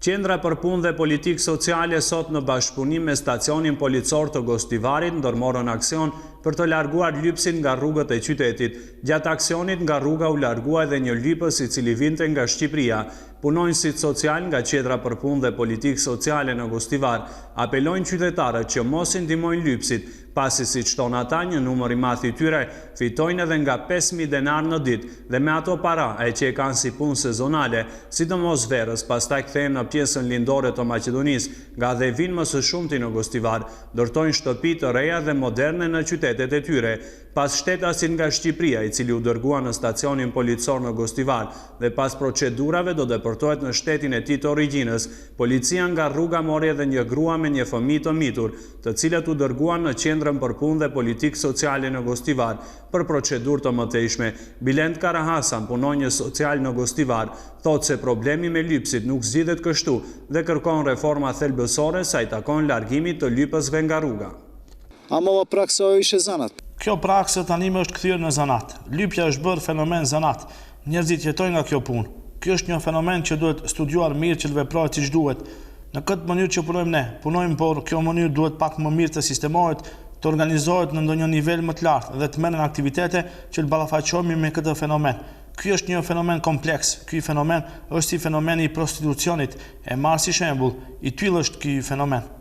Qendra për punë dhe politikë sociale sot në bashkëpunim me stacionin policor të Gostivarit ndërmorën aksion për të larguar lypsin nga rrugët e qytetit. Gjatë aksionit nga rruga u largua edhe një lypës i cili vinte nga Shqipëria. Punonjësit social nga Qendra për punë dhe politikë sociale në Gostivar apelojnë qytetarët që mos i ndihmojnë lypsit, pasi siç thon ata një numër i madh i tyre fitojnë edhe nga 5.000 denar në ditë dhe me ato para e që e kanë si punë sezonale, sidomos verës, pastaj kthehen në pjesën lindore të Maqedonisë, nga dhe vinë më së shumti në Gostivar, ndërtojnë shtëpi të reja dhe moderne në qytetet e tyre. Pas shtetasit nga Shqipëria, i cili u dërgua në stacionin policor në Gostivar dhe pas procedurave do deportohet në shtetin e tij të origjinës, policia nga rruga mori edhe një grua me një fëmijë të mitur, të cilët u dërguan në Qendrën për punë dhe politikë sociale në Gostivar për procedurë të mëtejshme. Bilend Karahasan, punonjës social në Gostivar, thotë se problemi me lypsit nuk zgjidhet kështu dhe kërkon reforma thelbësore sa i takon largimit të lypësve nga rruga. Ama praksa ishte zanat. Kjo praksë tani më është kthyer në zanat. Lypja është bërë fenomen zanat. Njerëzit jetojnë nga kjo punë. Ky është një fenomen që duhet studiuar mirë që të veprohet siç duhet. Në këtë mënyrë që punojmë ne, por kjo mënyrë duhet pak më mirë të sistemohet, të organizohet në ndonjë nivel më të lartë dhe të merren aktivitete që të ballafaqohemi me këtë fenomen. Ky është një fenomen kompleks. Ky fenomen është si fenomeni i prostitucionit. E marr si shembull, i tillë është ky fenomen.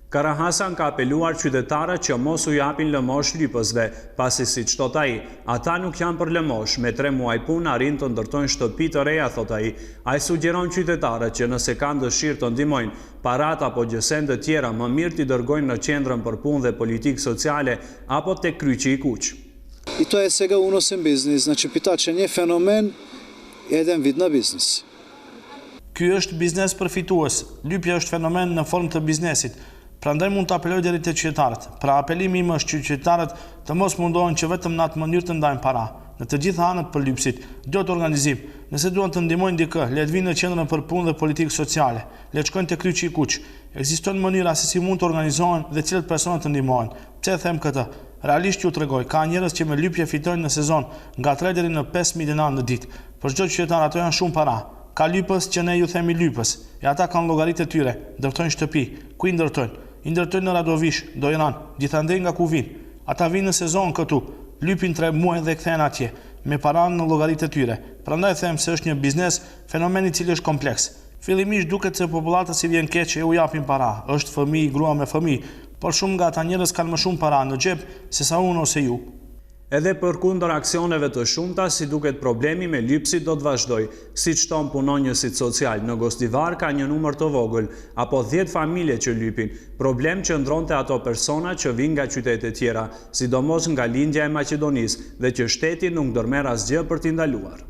Karahasan ka apeluar qytetarët që mos u japin lëmosh lypësve, pasi siç thot ai, ata nuk janë për lëmosh, me 3 muaj punë arrin të ndërtojnë shtëpi të reja, thot ai. Ai sugjeron qytetarët që nëse kanë dëshirë të ndihmojnë parat apo gjësende tjera, më mirë t'i dërgojnë në Qendrën për punë dhe politikë sociale apo tek Kryqi i Kuq. I to je svega unosen biznis, znači pitače një fenomen jedan vid na biznis. Ky është biznes përfitues. Lypja është fenomen në formë të biznesit. Prandaj mund të apeloj deri te qytetarët. Pra apelimi im është që qytetarët të mos mundohen që vetëm në atë mënyrë të ndajnë para. Në të gjitha anët për lypsit, duhet organizim. Nëse duan të ndihmojnë dikë, le të vinë në Qendrën për punë dhe politikë sociale, le të shkojnë te Kryqi i Kuq. Ekzistojnë mënyra se si mund të organizohen dhe cilët persona të ndihmohen. Pse them këtë? Realisht ju tregoj, ka njerëz që me lypje fitojnë në sezon nga 3 deri në 5.000 denar në ditë. Për çdo qytetar ato janë shumë para. Ka lypës që ne ju themi lypës, e ata kanë llogaritë e tyre, ndërtojnë shtëpi. Ku i ndërtojnë? I ndërtojnë në Radovish, Dojran, gjithandej nga ku vinë. Ata vinë në sezon këtu, lypin 3 muaj dhe kthehen atje, me paranë në llogaritë e tyre. Prandaj them se është një biznes, fenomen i cili është kompleks. Fillimisht duket se popullata si vjen keq e u japin para, është fëmijë, grua me fëmijë, por shumë nga ata njerëz kanë më shumë para në xhep se sa unë ose ju. Edhe përkundër aksioneve të shumta, si duket problemi me lypsit do të vazhdoj. Siç thon punonjësit social, në Gostivar ka një numër të vogël, apo 10 familje që lypin. Problem që ndronte ato persona që vinë nga qytete tjera, sidomos nga lindja e Maqedonisë, dhe që shteti nuk ndërmerr asgjë për t'i ndaluar.